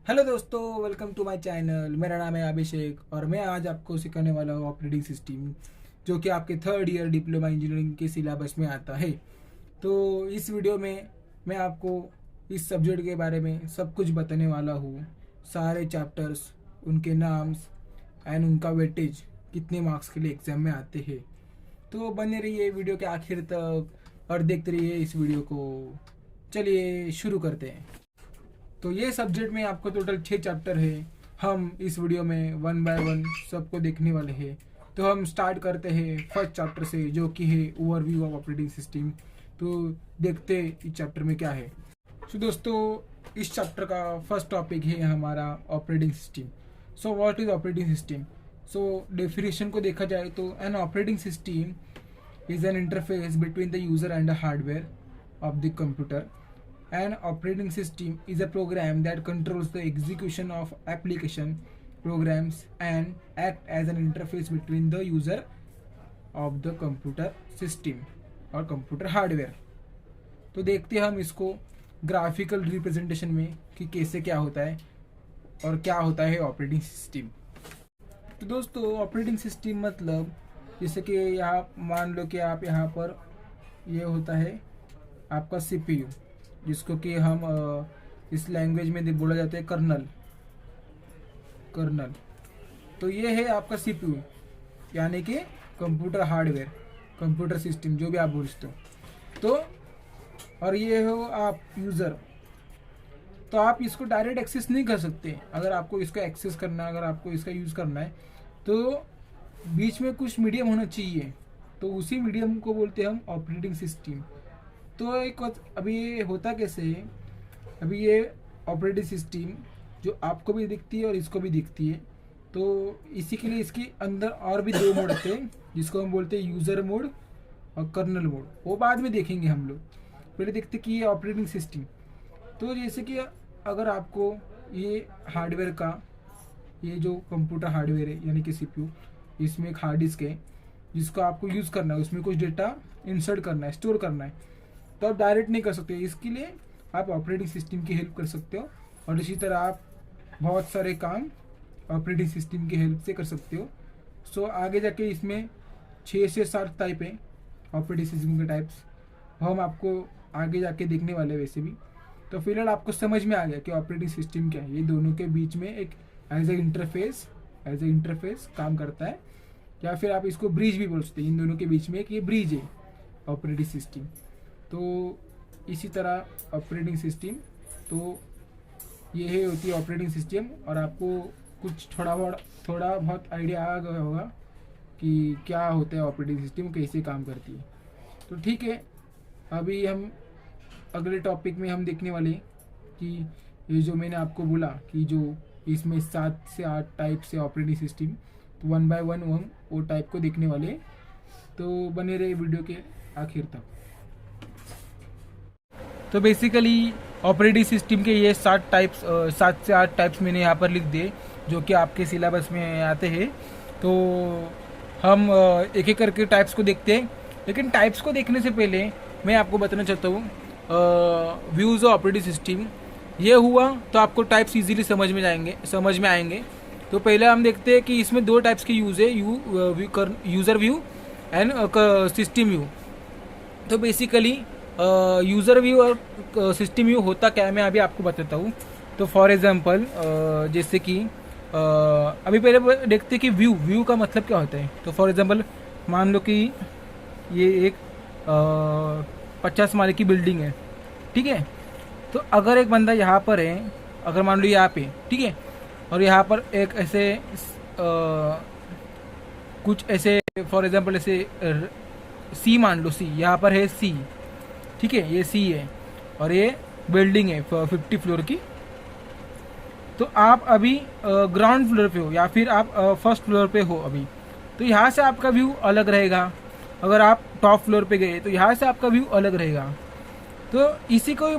Hello दोस्तों, welcome to my channel. मेरा नाम है अभिषेक और मैं आज आपको सिखाने वाला हूँ ऑपरेटिंग सिस्टम, जो कि आपके थर्ड ईयर डिप्लोमा इंजीनियरिंग के सिलेबस में आता है। तो इस वीडियो में मैं आपको इस सब्जेक्ट के बारे में सब कुछ बताने वाला हूँ। सारे चैप्टर्स, उनके नाम्स एंड उनका वेटेज, कितने मार्क्स के लिए एग्ज़ाम में आते हैं। तो बने रहिए वीडियो के आखिर तक और देखते रहिए इस वीडियो को। चलिए शुरू करते हैं। तो ये सब्जेक्ट में आपको टोटल 6 चैप्टर है। हम इस वीडियो में वन बाय वन सबको देखने वाले हैं। तो हम स्टार्ट करते हैं फर्स्ट चैप्टर से, जो कि है ओवरव्यू ऑफ ऑपरेटिंग सिस्टम। तो देखते इस चैप्टर में क्या है। तो दोस्तों, इस चैप्टर का फर्स्ट टॉपिक है हमारा operating system. So what is operating system? So definition को देखा जाए तो N operating system is an interface between the user and the hardware of the computer. An operating system is a program that controls the execution of application programs and act as an interface between the user of the computer system और computer hardware. तो देखते हैं हम इसको graphical representation में कि कैसे क्या होता है और क्या होता है ऑपरेटिंग सिस्टम। तो दोस्तों, ऑपरेटिंग सिस्टम मतलब जैसे कि यहाँ मान लो कि आप यहाँ पर ये होता है आपका सीपीयू, जिसको कि हम इस लैंग्वेज में बोला जाता है कर्नल। तो ये है आपका सीपीयू, यानी कि कंप्यूटर हार्डवेयर, कंप्यूटर सिस्टम, जो भी आप बोलते हो। तो और ये हो आप यूज़र। तो आप इसको डायरेक्ट एक्सेस नहीं कर सकते। अगर आपको इसको एक्सेस करना है, अगर आपको इसका यूज़ करना है, तो बीच में कुछ मीडियम होना चाहिए। तो उसी मीडियम को बोलते हैं हम ऑपरेटिंग सिस्टम। तो एक अभी ये होता कैसे है, अभी ये ऑपरेटिंग सिस्टम जो आपको भी दिखती है और इसको भी दिखती है। तो इसी के लिए इसके अंदर और भी 2 मोड होते हैं, जिसको हम बोलते हैं यूज़र मोड और कर्नल मोड। वो बाद में देखेंगे हम लोग। पहले देखते कि ये ऑपरेटिंग सिस्टम। तो जैसे कि अगर आपको ये हार्डवेयर का, ये जो कंप्यूटर हार्डवेयर है यानी कि सीपीयू, इसमें एक हार्ड डिस्क है जिसको आपको यूज़ करना है, उसमें कुछ डेटा इंसर्ट करना है, स्टोर करना है। तो आप डायरेक्ट नहीं कर सकते, इसके लिए आप ऑपरेटिंग सिस्टम की हेल्प कर सकते हो। और इसी तरह आप बहुत सारे काम ऑपरेटिंग सिस्टम की हेल्प से कर सकते हो। सो आगे जाके इसमें 6 से 7 टाइप है ऑपरेटिंग सिस्टम के टाइप्स, हम आपको आगे जाके देखने वाले वैसे भी। तो फिलहाल आपको समझ में आ गया कि ऑपरेटिंग सिस्टम क्या है। ये दोनों के बीच में एक एज ए इंटरफेस काम करता है, या फिर आप इसको ब्रिज भी बोल सकते हैं। इन दोनों के बीच में एक ये ब्रिज है ऑपरेटिंग सिस्टम। तो इसी तरह ऑपरेटिंग सिस्टम, तो ये है होती है ऑपरेटिंग सिस्टम। और आपको कुछ थोड़ा बहुत आइडिया आ गया होगा कि क्या होता है ऑपरेटिंग सिस्टम, कैसे काम करती है। तो ठीक है, अभी हम अगले टॉपिक में हम देखने वाले कि ये जो मैंने आपको बोला कि जो इसमें 7 से 8 टाइप से ऑपरेटिंग सिस्टम, तो वन बाय वन हम वो टाइप को देखने वाले। तो बने रहे वीडियो के आखिर तक। तो बेसिकली ऑपरेटिंग सिस्टम के ये 7 से 8 टाइप्स मैंने यहाँ पर लिख दिए, जो कि आपके सिलेबस में आते हैं। तो हम एक एक करके टाइप्स को देखते हैं। लेकिन टाइप्स को देखने से पहले मैं आपको बताना चाहता हूँ व्यूज़ ऑफ ऑपरेटिंग सिस्टम। ये हुआ तो आपको टाइप्स इजीली समझ में आएंगे। तो पहले हम देखते हैं कि इसमें 2 टाइप्स के यूज़ है, user view and system view. तो बेसिकली यूज़र व्यू और सिस्टम व्यू होता क्या है, मैं अभी आपको बताता हूँ। तो फॉर एग्जांपल जैसे कि अभी पहले देखते हैं कि व्यू का मतलब क्या होता है। तो फॉर एग्जांपल मान लो कि ये एक 50 माले की बिल्डिंग है, ठीक है। तो अगर एक बंदा यहाँ पर है, अगर मान लो यहाँ पे, ठीक है, और यहाँ पर एक ऐसे कुछ ऐसे फॉर एग्जांपल ऐसे सी मान लो, सी यहाँ पर है सी, ठीक है, ये सी है और ये बिल्डिंग है 50 फ्लोर की। तो आप अभी ग्राउंड फ्लोर पे हो या फिर आप फर्स्ट फ्लोर पे हो अभी, तो यहाँ से आपका व्यू अलग रहेगा। अगर आप टॉप फ्लोर पे गए तो यहाँ से आपका व्यू अलग रहेगा। तो इसी को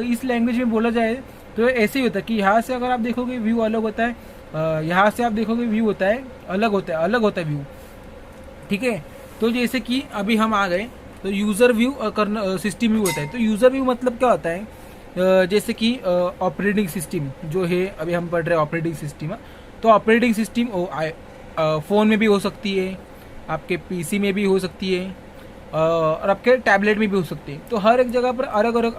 इस लैंग्वेज में बोला जाए तो ऐसे ही होता है कि यहाँ से अगर आप देखोगे व्यू अलग होता है, यहाँ से आप देखोगे व्यू होता है अलग होता है व्यू, ठीक है। तो जैसे कि अभी हम आ गए, तो यूज़र व्यू और सिस्टम व्यू होता है। तो यूज़र व्यू मतलब क्या होता है जैसे कि ऑपरेटिंग सिस्टम जो है, अभी हम पढ़ रहे हैं ऑपरेटिंग सिस्टम। तो ऑपरेटिंग सिस्टम फ़ोन में भी हो सकती है, आपके पीसी में भी हो सकती है, और आपके टैबलेट में भी हो सकती है। तो हर एक जगह पर अलग अलग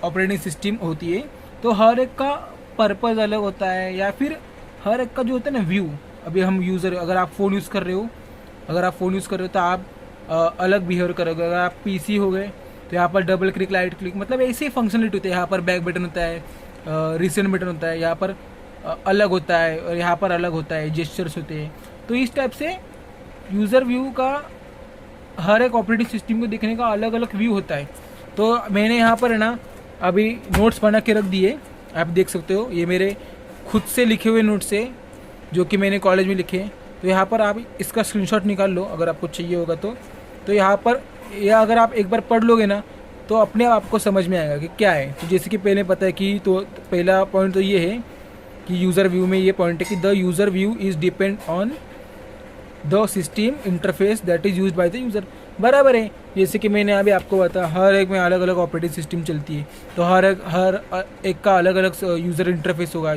ऑपरेटिंग सिस्टम होती है। तो हर एक का पर्पज़ अलग होता है, या फिर हर एक का जो होता है ना व्यू। अभी हम यूज़र, अगर आप फ़ोन यूज़ कर रहे हो, तो आप अलग बिहेव करोगे। अगर आप पीसी हो गए तो यहाँ पर डबल क्लिक, राइट क्लिक, मतलब ऐसे ही फंक्शनलिटी होती है। यहाँ पर बैक बटन होता है, रिसेंट बटन होता है, यहाँ पर अलग होता है, और यहाँ पर अलग होता है, जेस्चर्स होते हैं। तो इस टाइप से यूज़र व्यू का हर एक ऑपरेटिंग सिस्टम को देखने का अलग अलग व्यू होता है। तो मैंने यहाँ पर है ना अभी नोट्स बना के रख दिए, आप देख सकते हो। ये मेरे खुद से लिखे हुए नोट्स है जो कि मैंने कॉलेज में लिखे हैं। तो यहाँ पर आप इसका स्क्रीनशॉट निकाल लो अगर आपको चाहिए होगा तो यहाँ पर, या अगर आप एक बार पढ़ लोगे ना तो अपने आप आपको समझ में आएगा कि क्या है। तो जैसे कि पहले पता है कि, तो पहला पॉइंट तो ये है कि यूज़र व्यू में ये पॉइंट है कि the user view is depend on the system interface that is use by the user. बराबर है। जैसे कि मैंने अभी आपको बताया, हर एक में अलग अलग ऑपरेटिंग सिस्टम चलती है। तो हर एक का अलग अलग यूज़र इंटरफेस होगा,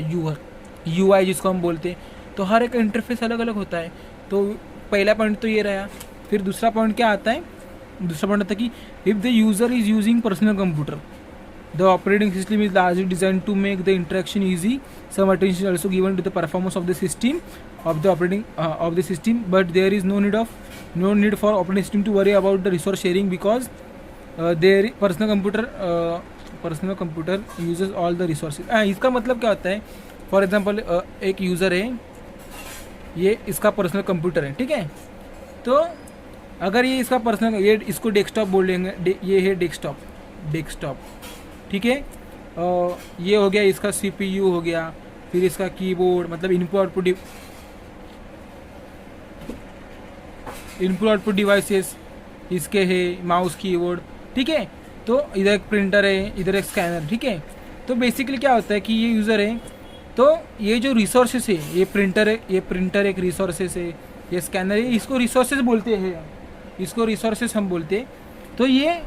UI जिसको हम बोलते हैं। तो हर एक इंटरफेस अलग अलग होता है। तो पहला पॉइंट तो ये रहा। फिर दूसरा पॉइंट क्या आता है? दूसरा पॉइंट आता है कि if the user is using personal computer, the operating system is largely designed to make the interaction easy. Some attention is also given to the performance of the system, of the operating of the system, but there is no need for operating system to worry about the resource sharing because their personal computer uses all the resources. इसका मतलब क्या होता है? For example एक user है, ये इसका personal computer है, ठीक है। तो अगर ये इसका पर्सनल, ये इसको डेस्कटॉप बोल लेंगे, ये है डेस्कटॉप, ठीक है। ये हो गया इसका CPU हो गया, फिर इसका कीबोर्ड, मतलब इनपुट आउटपुट डिवाइसेस इसके है, माउस, कीबोर्ड, ठीक है। तो इधर एक प्रिंटर है, इधर एक स्कैनर, ठीक है। तो बेसिकली क्या होता है कि ये यूज़र है, तो ये जो रिसोर्सेस है, ये प्रिंटर एक रिसोर्सेस है, ये स्कैनर है, इसको रिसोर्सेस बोलते हैं, इसको रिसोर्सेस हम बोलते हैं। तो ये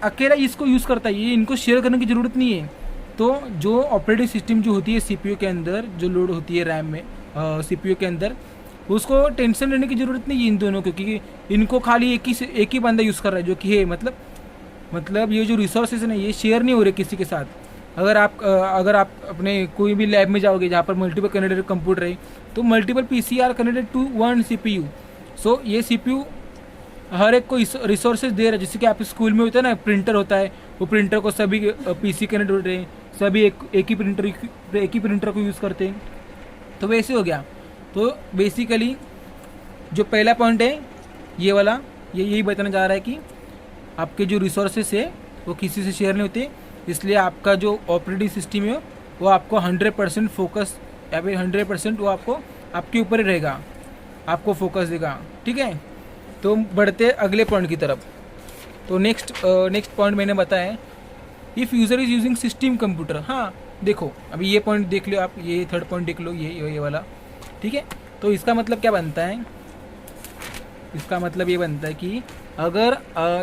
अकेला इसको यूज़ करता है, ये इनको शेयर करने की ज़रूरत नहीं है। तो जो ऑपरेटिंग सिस्टम जो होती है CPU के अंदर, जो लोड होती है रैम में, CPU के अंदर, उसको टेंशन लेने की ज़रूरत नहीं है इन दोनों, क्योंकि इनको खाली एक ही बंदा यूज़ कर रहा है, जो कि है मतलब ये जो रिसोर्सेज है ना, ये शेयर नहीं हो रहे किसी के साथ। अगर आप अपने कोई भी लैब में जाओगे जहाँ पर मल्टीपल कनेक्टेड कंप्यूटर है, तो multiple PC are connected to one CPU। So ये CPU हर एक को रिसोर्सेज दे रहा है। जैसे कि आप स्कूल में होता है ना, प्रिंटर होता है, वो प्रिंटर को सभी PC कनेक्ट हो रहे हैं, सभी एक ही प्रिंटर को यूज़ करते हैं। तो वैसे हो गया। तो बेसिकली जो पहला पॉइंट है ये वाला, यही बताना चाह रहा है कि आपके जो रिसोर्सेस है वो किसी से शेयर नहीं होते, इसलिए आपका जो ऑपरेटिंग सिस्टम है वो आपको 100% फोकस, या फिर 100% वो आपके ऊपर ही रहेगा, आपको फोकस देगा, ठीक है। तो बढ़ते अगले पॉइंट की तरफ। तो नेक्स्ट पॉइंट मैंने बताया, if user is using system computer. हाँ देखो, अभी ये पॉइंट देख लो आप, ये थर्ड पॉइंट देख लो, ये वाला, ठीक है। तो इसका मतलब क्या बनता है? इसका मतलब ये बनता है कि अगर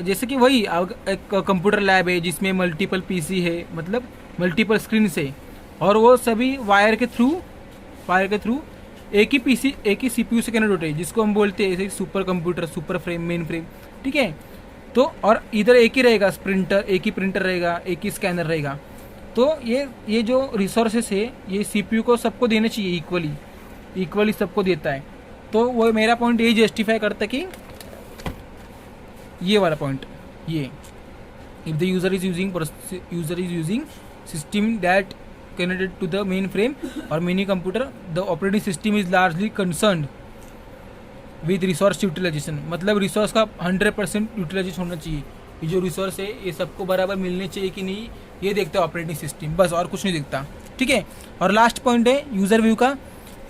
जैसे कि वही एक कंप्यूटर लैब है जिसमें मल्टीपल PC है, मतलब मल्टीपल स्क्रीन है, और वो सभी वायर के थ्रू एक ही CPU से कनेक्ट होते हैं, जिसको हम बोलते हैं ऐसे super computer, super frame, main frame, ठीक है। तो और इधर एक ही रहेगा प्रिंटर, एक ही प्रिंटर रहेगा, एक ही स्कैनर रहेगा। तो ये जो रिसोर्सेस है ये CPU को सबको देना चाहिए, इक्वली सबको देता है। तो वो मेरा पॉइंट ये जस्टिफाई करता है कि ये वाला पॉइंट, ये if the user is using system that connected to the mainframe or mini computer, the operating system is largely concerned with resource utilization। मतलब रिसोर्स का 100% यूटिलाइजेशन होना चाहिए। ये जो रिसोर्स है ये सबको बराबर मिलने चाहिए कि नहीं, ये देखता है ऑपरेटिंग सिस्टम, बस, और कुछ नहीं देखता, ठीक है। और लास्ट पॉइंट है यूज़र व्यू का,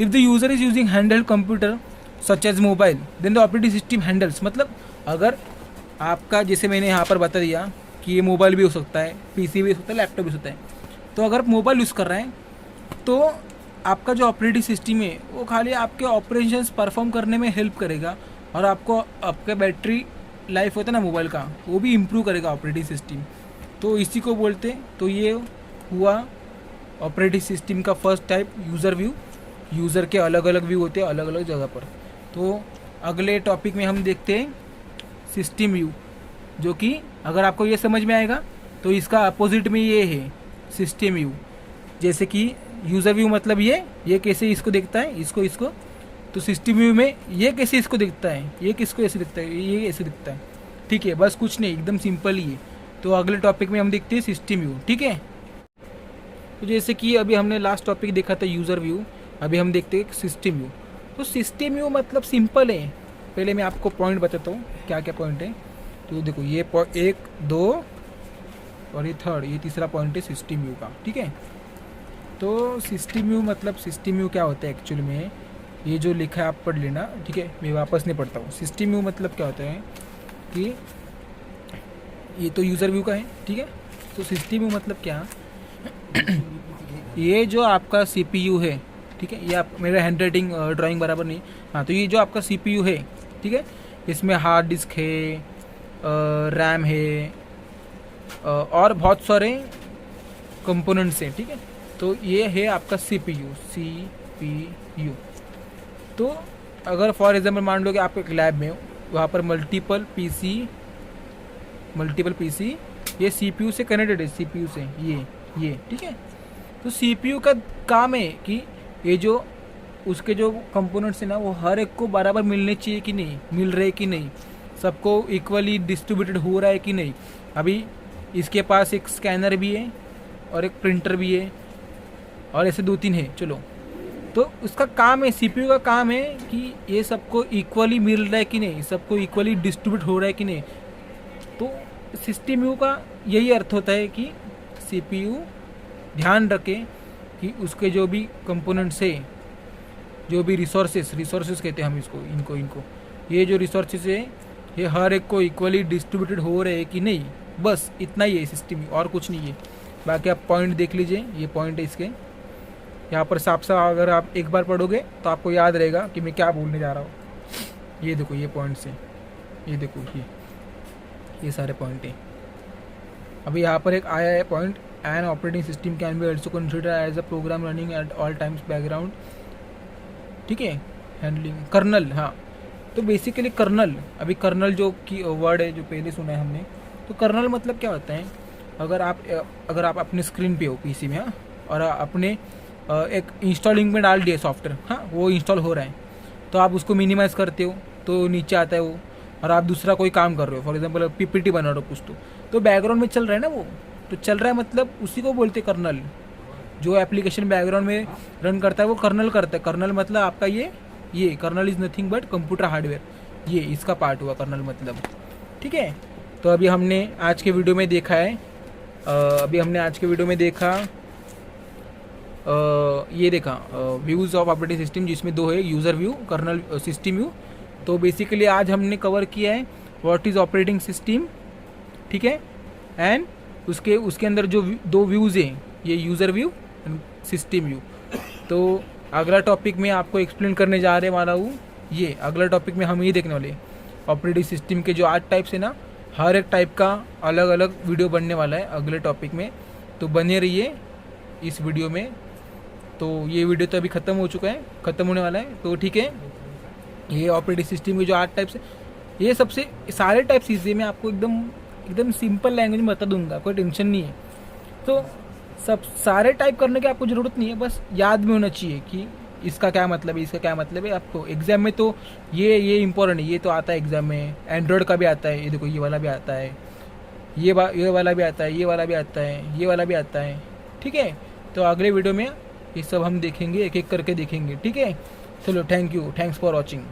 if the user is using handheld computer such as mobile, then the operating system handles. मतलब अगर आपका, जैसे मैंने यहाँ पर बता दिया कि ये मोबाइल भी हो सकता है, PC भी हो सकता है, लैपटॉप भी हो सकता है। तो अगर मोबाइल यूज़ कर रहे हैं तो आपका जो ऑपरेटिंग सिस्टम है वो खाली आपके ऑपरेशंस परफॉर्म करने में हेल्प करेगा, और आपको आपका बैटरी लाइफ होता है ना मोबाइल का, वो भी इम्प्रूव करेगा ऑपरेटिंग सिस्टम। तो इसी को बोलते। तो ये हुआ ऑपरेटिंग सिस्टम का first type, user view. User के अलग अलग व्यू होते हैं अलग अलग जगह पर। तो अगले टॉपिक में हम देखते हैं सिस्टम व्यू, जो कि अगर आपको ये समझ में आएगा तो इसका अपोजिट में ये है सिस्टम व्यू। जैसे कि यूज़र व्यू मतलब ये कैसे इसको देखता है, इसको। तो सिस्टम व्यू में ये कैसे इसको दिखता है, ये किसको ऐसे दिखता है, ये ऐसे दिखता है। ठीक है, बस कुछ नहीं, एकदम सिंपल ही है। तो अगले टॉपिक में हम देखते हैं सिस्टम व्यू। ठीक है, तो जैसे कि अभी हमने लास्ट टॉपिक देखा था यूज़र व्यू, अभी हम देखते हैं सिस्टम व्यू। तो सिस्टम व्यू मतलब सिंपल है। पहले मैं आपको पॉइंट बताता हूँ क्या क्या पॉइंट है। तो देखो ये 1 2 और ये थर्ड, ये तीसरा पॉइंट है सिस्टम व्यू का। ठीक है, तो सिस्टम व्यू मतलब सिस्टम व्यू क्या होता है एक्चुअली में, ये जो लिखा है आप पढ़ लेना। ठीक है, मैं वापस नहीं पढ़ता हूँ। सिस्टम व्यू मतलब क्या होता है कि ये तो यूज़र व्यू का है। ठीक है, तो सिस्टम व्यू मतलब क्या, ये जो आपका CPU है, ठीक है, ये आप, मेरा हैंड राइटिंग ड्राइंग बराबर नहीं, हाँ, तो ये जो आपका CPU है, ठीक है, इसमें हार्ड डिस्क है, रैम है, और बहुत सारे कंपोनेंट्स हैं। ठीक है, तो ये है आपका CPU। तो अगर फॉर एग्जाम्पल मान लो कि आप एक लैब में हो, वहाँ पर मल्टीपल पीसी ये CPU से कनेक्टेड है, CPU से ये ठीक है। तो CPU का काम है कि ये जो उसके जो कंपोनेंट्स हैं ना, वो हर एक को बराबर मिलने चाहिए कि नहीं, मिल रहे कि नहीं, सबको इक्वली डिस्ट्रीब्यूटेड हो रहा है कि नहीं। अभी इसके पास एक स्कैनर भी है और एक प्रिंटर भी है और ऐसे 2-3 है, चलो। तो उसका काम है, CPU का काम है कि ये सबको इक्वली मिल रहा है कि नहीं, सबको इक्वली डिस्ट्रीब्यूट हो रहा है कि नहीं। तो सिस्टम व्यू का यही अर्थ होता है कि CPU ध्यान रखे कि उसके जो भी कंपोनेंट्स है, जो भी रिसोर्सेस कहते हैं हम इसको, इनको ये जो रिसोर्सेस है, ये हर एक को इक्वली डिस्ट्रीब्यूटेड हो रहे हैं कि नहीं। बस इतना ही है सिस्टम, और कुछ नहीं है। बाकी आप पॉइंट देख लीजिए, ये पॉइंट है इसके यहाँ पर साफ अगर आप एक बार पढ़ोगे तो आपको याद रहेगा कि मैं क्या बोलने जा रहा हूँ। ये देखो, ये पॉइंट्स हैं, ये देखो, ये सारे पॉइंट हैं। अभी यहाँ पर एक आया है point, an operating system can be also consider as a program running at all times background. ठीक है, हैंडलिंग कर्नल, हाँ। तो बेसिकली कर्नल, अभी कर्नल जो की वर्ड है जो पहले सुना है हमने, तो कर्नल मतलब क्या होता है, अगर आप अपने स्क्रीन पे हो पीसी में, हाँ, और अपने एक इंस्टॉलिंग में डाल दिए सॉफ्टवेयर, हाँ, वो इंस्टॉल हो रहा है, तो आप उसको मिनिमाइज़ करते हो तो नीचे आता है वो, और आप दूसरा कोई काम कर रहे हो, फॉर एग्जांपल PPT बना रहे हो कुछ, तो बैकग्राउंड में चल रहा है ना वो, तो चल रहा है मतलब उसी को बोलते कर्नल। जो एप्लीकेशन बैकग्राउंड में रन करता है वो कर्नल करता है। कर्नल मतलब आपका ये kernel is nothing but computer hardware, ये इसका पार्ट हुआ कर्नल मतलब। ठीक है, तो अभी हमने आज के वीडियो में देखा है, ये देखा व्यूज़ ऑफ ऑपरेटिंग सिस्टम, जिसमें 2 है, user view, kernel, system view. तो बेसिकली आज हमने कवर किया है व्हाट इज़ ऑपरेटिंग सिस्टम। ठीक है, एंड उसके अंदर जो 2 व्यूज़ हैं, ये user view and system view. तो अगला टॉपिक में आपको एक्सप्लेन करने जा रहे वाला हूँ, ये अगला टॉपिक में हम ये देखने वाले ऑपरेटिंग सिस्टम के जो 8 टाइप्स है ना, हर एक टाइप का अलग अलग वीडियो बनने वाला है अगले टॉपिक में। तो बने रहिए इस वीडियो में। तो ये वीडियो तो अभी ख़त्म होने वाला है। तो ठीक है, ये ऑपरेटिंग सिस्टम के जो 8 टाइप्स है, ये सबसे सारे टाइप्स इजी मैं आपको एकदम सिंपल लैंग्वेज में बता दूंगा, कोई टेंशन नहीं है। तो सब सारे टाइप करने की आपको ज़रूरत नहीं है, बस याद में होना चाहिए कि इसका क्या मतलब है, इसका क्या मतलब है। आपको एग्जाम में तो ये इंपॉर्टेंट है, ये तो आता है एग्जाम में। एंड्रॉयड का भी आता है, ये देखो, ये वाला भी आता है, ये वाला भी आता है, ये वाला भी आता है, ये वाला भी आता है। ठीक है, तो अगले वीडियो में ये सब हम देखेंगे, एक एक करके देखेंगे। ठीक है, चलो, thank you, thanks for watching.